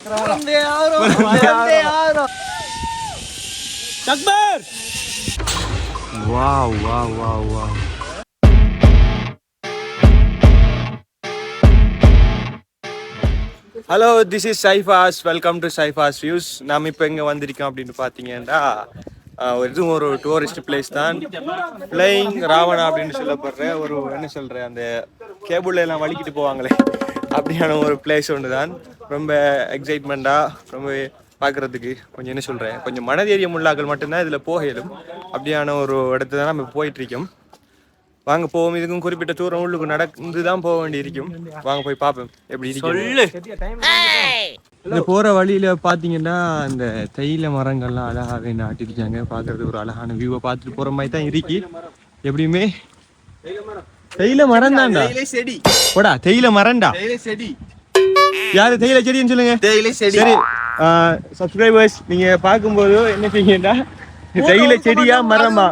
Takbir! Wow, wow, wow, wow. Hello, this is Saifa's. Welcome to Saifa's views. நாம் இப்போ எங்கே வந்திருக்கோம் அப்படின்னு பார்த்தீங்கன்னா, இதுவும் ஒரு டூரிஸ்ட் பிளேஸ் தான். ஃப்ளையிங் ராவணா அப்படின்னு சொல்லப்படுற ஒரு என்ன சொல்கிறேன், அந்த கேபிள் எல்லாம் வலிக்கிட்டு போவாங்களே அப்படியான ஒரு பிளேஸ் ஒன்று தான். ரொம்ப எக்ஸைட்மெண்ட்டாக, ரொம்ப பார்க்குறதுக்கு கொஞ்சம் என்ன சொல்கிறேன், கொஞ்சம் மனதேரியம் உள்ளாக்கள் மட்டும்தான் இதில் போக இயலும். அப்படியான ஒரு இடத்துல தான் நம்ம போயிட்டுருக்கோம். வாங்க போவோம். இதுக்கும் குறிப்பிட்ட தூரம் உள்ளுக்கு நடந்து தான் போக வேண்டி இருக்கும். வாங்க போய் பார்ப்போம் எப்படி இருக்கு. இந்த போற வழியில பாத்தீங்கன்னா அந்த தைல மரங்கள்லாம் அழகாவே நாட்டிருக்காங்க. பாக்குறதுக்கு ஒரு அழகான வியூவை பார்த்துட்டு போற மாதிரி தான் இருக்கு. எப்படியுமே தைல மரம் தான்டா. போடா, தைல மரம்டா. யாரு தைல செடின்னு சொல்லுங்க. சரி, சப்ஸ்கிரைபர்ஸ், நீங்க பார்க்கும்போது என்ன செய்யுங்கடா, தைல செடியா மரமா,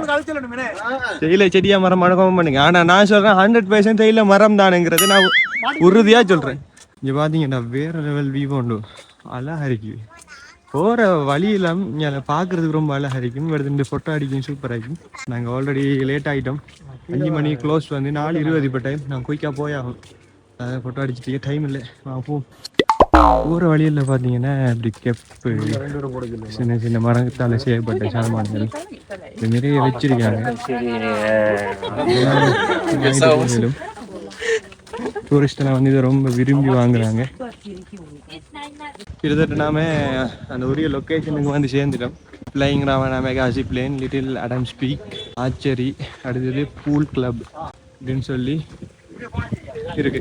தைல செடியா மரம் கமெண்ட் பண்ணுங்க. ஆனா நான் சொல்றேன் 100% தைல மரம் தானுங்கிறது நான் உறுதியா சொல்றேன். இங்க பாத்தீங்கன்னா வேற லெவல் வியூ உண்டு, அழகா இருக்கு. போற வழியெல்லாம் இங்கே பாக்குறதுக்கு ரொம்ப அழகா இருக்கும். எடுத்து ஃபோட்டோ அடிக்கும், சூப்பராக இருக்கும். நாங்கள் ஆல்ரெடி லேட் ஆகிட்டோம். 5 மணி க்ளோஸ் வந்து 4:20 இப்போ டைம். நான் குயிக்காக போயாகும். அதை ஃபோட்டோ அடிச்சுட்டு டைம் இல்லை. போ போகிற வழியில் பார்த்தீங்கன்னா இப்படி கெப்பு, சின்ன சின்ன மரத்தால் செய்யப்பட்ட சாமான்கள் இது நிறைய வச்சிருக்காங்க. டூரிஸ்டெல்லாம் வந்து இதை ரொம்ப விரும்பி வாங்குறாங்க. கிட்டத்தட்ட நாம அந்த உரிய லொக்கேஷனுக்கு வந்து சேர்ந்துட்டோம். Flying Ravana, mega zipline, Little Adam's Peak, archery, அடுத்தது பூல் கிளப் அப்படின்னு சொல்லி இருக்கு.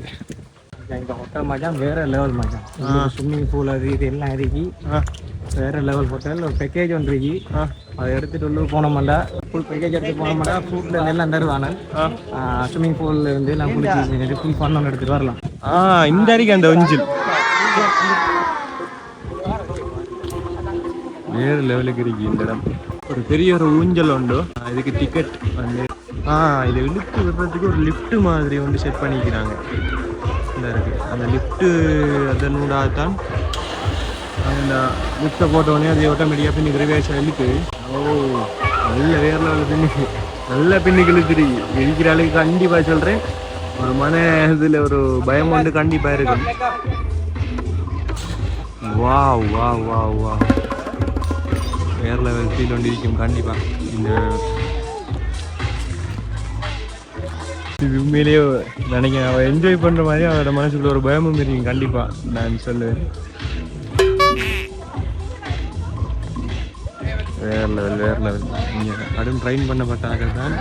இந்த ஹோட்டல் மச்சான் வேற லெவல் மச்சான். ஸ்விம்மிங் பூல் அது இது எல்லாம் இருக்கு. வேற லெவல் ஹோட்டல். ஒரு பேக்கேஜ் ஒன்று இருக்கு. அதை எடுத்துட்டு உள்ள போனோம்டா, ஃபுல் பேக்கேஜ் எடுத்து போனோம்டா, ஃபுட்ல எல்லாம் தருவாங்க. ஸ்விம்மிங் பூல்ல இருந்து எல்லாம் குளிச்சு ஃபுல் ஃபன் ஒன்று எடுத்துட்டு வரலாம். இந்த அடிக்கு அந்த ஒஞ்சில் வேறு லெவலுக்கு இருக்கு இந்த இடம். ஒரு பெரிய ஒரு ஊஞ்சல் உண்டு. இதுக்கு டிக்கெட் வந்து இதை இழுத்து விடுறதுக்கு ஒரு லிஃப்ட் மாதிரி வந்து செட் பண்ணிக்கிறாங்க. இந்த இருக்கு அந்த லிஃப்ட்டு, அதனூடாகத்தான் அந்த லிஃப்ட்டை போட்டோடனே அது ஆட்டோமேட்டிக்காக பின்னுக்கு ரிவேர்ஸ் இழுக்கு. நல்ல வேற லெவலில் பின்னுக்கு, நல்ல பின்னுக்கு இழுத்துரு. இருக்கிற அளவுக்கு கண்டிப்பாக சொல்கிறேன். ஒரு மன இதில் ஒரு பயம் வந்து கண்டிப்பாக இருக்கும். வா வா வா வா வேற லெவல் ஃபீல் ஒன்று இருக்கும் கண்டிப்பாக. இந்த இது உண்மையிலேயே நினைக்கிறேன், அவள் என்ஜாய் பண்ணுற மாதிரி அவரோட மனசுக்குள்ள ஒரு பயமும் இருக்கும் கண்டிப்பாக, நான் சொல்லுவேன். வேற லெவல் வேற லெவல். இங்கே கடும் ட்ரெயின் பண்ணப்பட்டாக தான்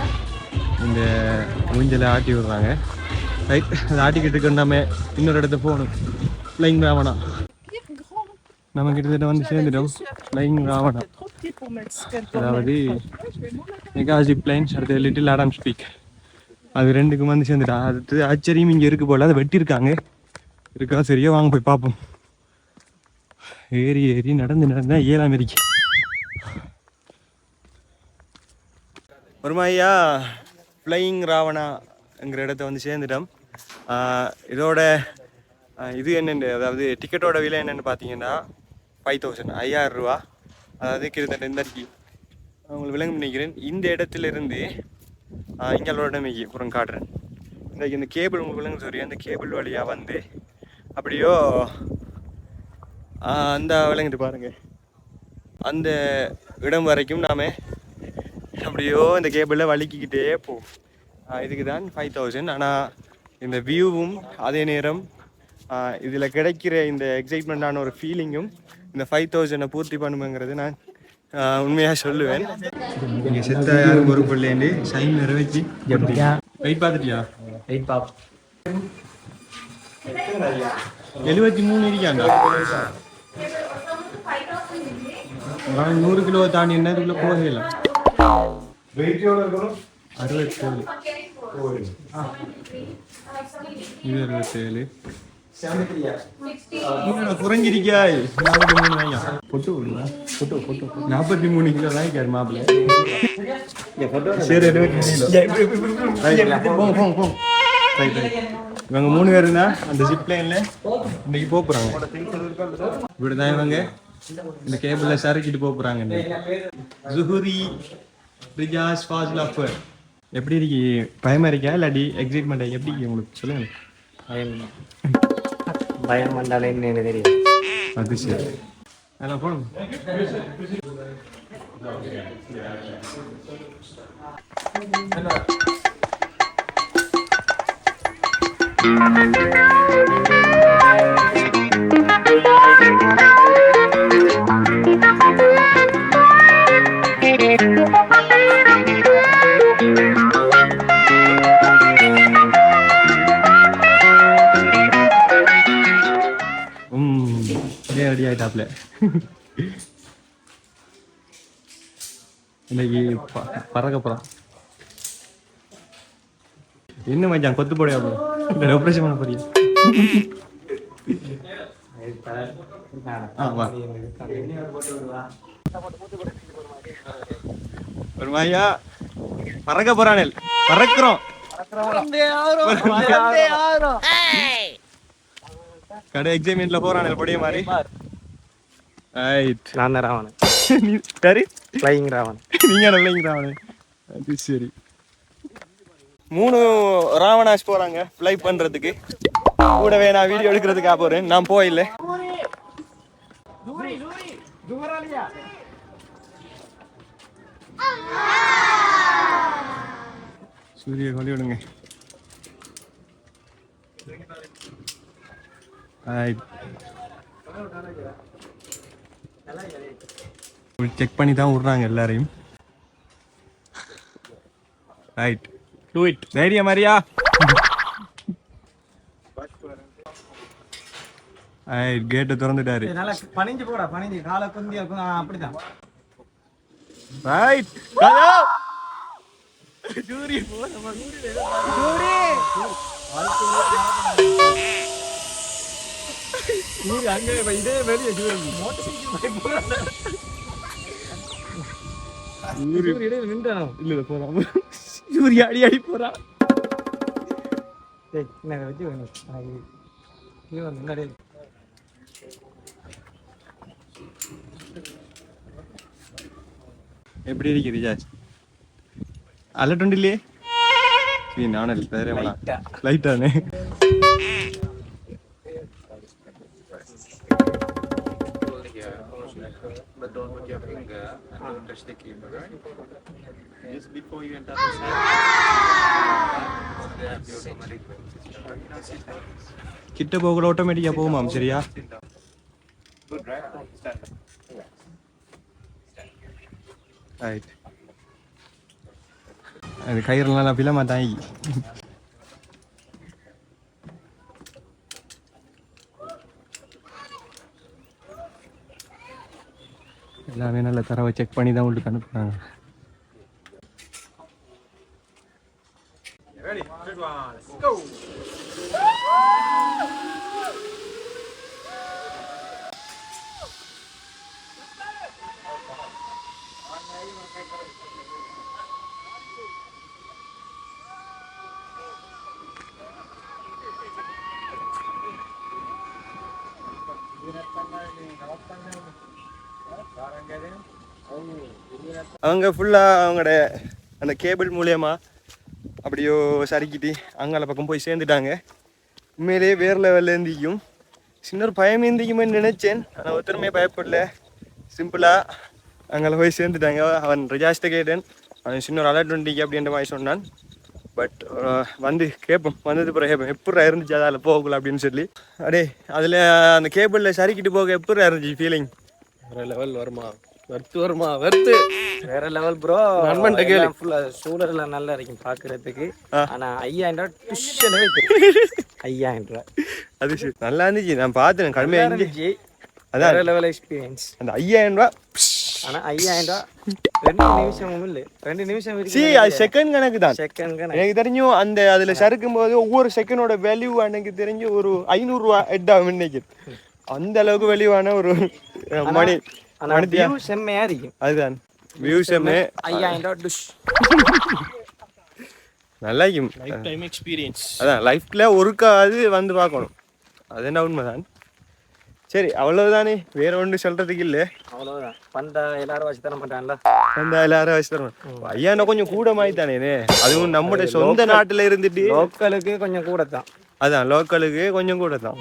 இந்த ஊஞ்சலை ஆட்டி விடுறாங்க. ரைட், அதை ஆட்டிக்கிட்டு இருக்கு. நம்ம இன்னொரு இடத்த போகணும். ஃப்ளையிங் ராவணா நம்ம கிட்டத்தட்ட வந்து சேர்ந்துட்டோம். ஃப்ளையிங் ராவணா, அதாவது மெகா ஜிப்லைன்ஸ், அடுத்து லிட்டில் அடம்ஸ் பீக், அது ரெண்டுக்கும் வந்து சேர்ந்துட்டா. அடுத்து ஆச்சரியம் இங்கே இருக்கு போல, அதை வெட்டியிருக்காங்க இருக்கா. சரியா, வாங்க போய் பார்ப்போம். ஏறி ஏறி நடந்து நடந்தா 7ஆம் இருக்கு. ஒரு மாதிரியா ஃப்ளையிங் ராவணாங்கிற இடத்த வந்து சேர்ந்துட்டோம். இதோட இது என்னென்னு, அதாவது டிக்கெட்டோட விலை என்னென்னு பார்த்தீங்கன்னா 5000, 5000 ரூபா. அதாவது கிட்டத்தட்ட இந்த அடிக்கு உங்களுக்கு விளங்க நினைக்கிறேன். இந்த இடத்துல இருந்து இங்களோட மேகி அப்புறம் காட்டுறேன். இந்த கேபிள் உங்களுக்கு விளங்க சொல்லி, அந்த கேபிள் வழியாக வந்து அப்படியோ அந்த விளங்கிட்டு பாருங்கள், அந்த இடம் வரைக்கும் நாம் அப்படியோ இந்த கேபிளில் வலிக்கிக்கிட்டே போகும். இதுக்கு தான் 5000. ஆனால் இந்த வியூவும் அதே நேரம் இதில் கிடைக்கிற இந்த எக்ஸைட்மெண்ட்டான ஒரு ஃபீலிங்கும் இந்த 5000 பூர்த்தி பண்ணுங்கிறது நான் உண்மையாக சொல்லுவேன். நீங்கள் செத்த யாரும் ஒரு பிள்ளைண்டு சைன் வேற வச்சு வெயிட் பார்த்துட்டியா? வெயிட் பார்ப்போம். 73 இருக்காங்க. 100 கிலோ தாண்டி என்ன இதுக்குள்ள போகலாம். 67 இது 67 குறைஞ்சிருக்கா. 43 கிலோ தான் இருக்காரு மாப்பிள்ள. சரி, இவங்க 3 பேர் தான் அந்த ஜிப் லைன்ல இன்னைக்கு போக போறாங்க. இப்படிதான் இவங்க இந்த கேபிள்ல சறுக்கிட்டு போக போறாங்க. ஜுஹுரி ரிஜாஸ் ஃபாசில் அஃபர். எப்படி இருக்கு? பயமா இருக்கா இல்லாட்டி எக்ஸைட்மெண்ட் எப்படி இருக்கு உங்களுக்கு சொல்லுங்க. பயம் வந்தாலே என்ன தெரியும். அது சரி. அதில் போகணும். ரெடி ஆயிட்டாப்ல. இன்னைக்கு பறக்க போறான். என்ன மச்சான் கொத்து போடையா இல்லை ஆப்ரேஷன் பண்ண போறியா? ஒரு மாயா பறக்க போறானே. பறக்கிறோம். கடை எக்ஸாமின்ல போறானே பொடிய மாதிரி. ரைட். நான் தான் ராவணன். நீ சரி ஃப்ளையிங் ராவணன். நீங்க ஃப்ளையிங் ராவணன். அது சரி. 3 ராவணாஸ் போறாங்க ஃப்ளை பண்றதுக்கு. கூடவே நான் வீடியோ எடுக்கிறதுக்காக போறேன். நான் போயில்லை. சூரிய கொடி விடுங்க. செக் பண்ணி தான் விடுறாங்க எல்லாரையும். ரைட். Do it. தைரியம் மாதிரியா? கேட்டை திறந்துட்டாரு. பணிஞ்சு போடா, பணிஞ்சு காலை குந்தி அப்படிதான். ரைட். சூரிய அடி அடி போறான். எப்படி இருக்கு ரிஜாஸ்? அலட்டுண்டில்லையே? நானல் வேற லைட்டானே. But don't put your finger, don't touch the cable, right? Just before you enter the side, they have the automatic system. கிட்ட போகல ஆட்டோமேட்டிக்கா போகுமாம். சரியா? Good, right? Stand up. Right. அது கயிறுலாம் பிலமா தாங்கி. எல்லாமே நல்ல தரவை செக் பண்ணி தான் உள்ளுக்கு அனுப்புறாங்க. அவங்க ஃபுல்லாக அவங்களோட அந்த கேபிள் மூலியமா அப்படியோ சறுக்கிட்டு அங்கால பக்கம் போய் சேர்ந்துட்டாங்க. உண்மையிலேயே வேறு லெவலில் இருந்திக்கும். சின்ன ஒரு பயம் இருந்திக்குமே நினைச்சேன். ஆனால் ஒருத்தருமே பயப்படல. சிம்பிளாக அங்கே போய் சேர்ந்துட்டாங்க. அவன் ரிஜாஸ்ட்டை கேட்டேன். அவன் சின்ன ஒரு அலர்ட் வண்டிக்கு அப்படின்ற மாதிரி சொன்னான். பட் வந்து கேட்போம், வந்தது பிறகு கேட்போம் எப்படா இருந்துச்சு அதில் போகல அப்படின்னு சொல்லி. அடே அதில் அந்த கேபிளில் சறுக்கிட்டு போக எப்படா இருந்துச்சு ஃபீலிங்? வேற லெவல் வருமா? வருத்து வேற லெவல் ப்ரோ. நண்பன்ட்ட கேளு. ஃபுல்லா சூழல்ல நல்லா இருக்கும் பாக்குறதுக்கு. ஆனா 5000 டிஷனே இருக்கு. 5000 அது சரி நல்லா இருந்துச்சு. நான் பார்த்தேன் கடுமையா இருந்துச்சு. அதான் வேற லெவல் எக்ஸ்பீரியன்ஸ். அந்த 5000 ஆனா 5000 2 நிமிஷமும் இல்ல. 2 நிமிஷம் இருக்கு. சீ அது செகண்ட் கணக்கு தான். செகண்ட் கணக்கு. எனக்கு தெரியும் அந்த அதுல சறுக்கும் போது ஒவ்வொரு செகண்டோட வேல்யூ எனக்கு தெரிஞ்சு ஒரு 500 ரூபா எட்டாகும் இன்னைக்கு. அந்த அளவுக்கு வேல்யூவான ஒரு மணி. வியூ செம்மையா இருக்கும். அதுதான் வியூ செம்மே. 5000 டிஷ். நல்லா இருக்கும். Life time experience. அதான் லைஃப்பில் ஒருக்காது வந்து பார்க்கணும், அது என்ன உண்மைதான். சரி அவ்வளவுதானே, வேற ஒன்று சொல்றதுக்கு இல்லை. அவ்வளோதான். பண்டா எல்லாரும் வச்சு தர மாட்டான்ல. அந்த எல்லாரும் வச்சு தரணும். ஐயா என்ன கொஞ்சம் கூட மாதிரி தானே, அதுவும் நம்முடைய சொந்த நாட்டில் இருந்துட்டு லோக்கலுக்கு கொஞ்சம் கூட தான். அதான் லோக்கலுக்கு கொஞ்சம் கூட தான்.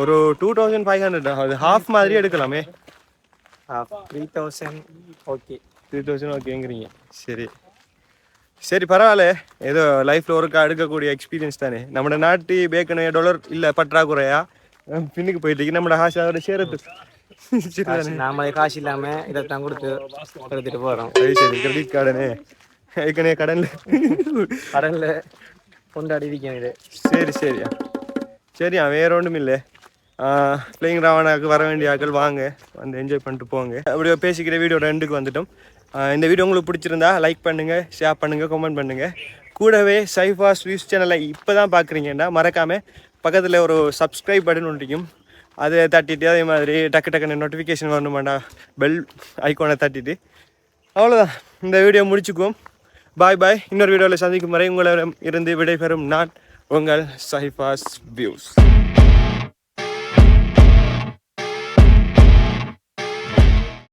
ஒரு 2500 அது ஹாஃப் மாதிரி எடுக்கலாமே. 3000 ஓகே. 3000 ஓகேங்கிறீங்க. சரி சரி பரவாயில்ல, ஏதோ லைஃப்பில் ஒருக்கா எடுக்கக்கூடிய எக்ஸ்பீரியன்ஸ் தானே. நம்ம நாட்டு பேக்கனு $, இல்லை பற்றாக்குறையா பின்னுக்கு போயிட்டு நம்ம காசு அதோட சேரத்து. நாம காசு இல்லாம இதைத்தான் கொடுத்து எடுத்துட்டு போறோம். சரி கிரெடிட் கார்டுனே ஏற்கனவே கடன்ல கொண்டாடி இருக்கேன் இது. சரி சரியா சரியா, வேற ஒன்றும் இல்லை. ஃப்ளையிங் ராவணாவுக்கு வர வேண்டிய ஆட்கள் வாங்க, வந்து என்ஜாய் பண்ணிட்டு போங்க. அப்படியே பேசிக்கிற வீடியோ 2க்கு வந்துட்டோம். இந்த வீடியோ உங்களுக்கு பிடிச்சிருந்தா லைக் பண்ணுங்கள், ஷேர் பண்ணுங்கள், கமெண்ட் பண்ணுங்கள். கூடவே சைஃபாஸ் வியூஸ் சேனலை இப்போ தான் பார்க்குறீங்கன்னா மறக்காமல் பக்கத்தில் ஒரு சப்ஸ்கிரைப் பட்டன் ஒன்றிக்கும், அதை தட்டிட்டு அதே மாதிரி டக்குன்னு நோட்டிஃபிகேஷன் வரணுமாண்டா பெல் ஐக்கோனை தட்டிட்டு. அவ்வளோதான், இந்த வீடியோ முடிச்சுக்குவோம். பாய் பாய். இன்னொரு வீடியோவில் சந்திக்கும் வரை உங்களிடம் இருந்து விடைபெறும் நான் உங்கள் சைஃபாஸ் வியூஸ்.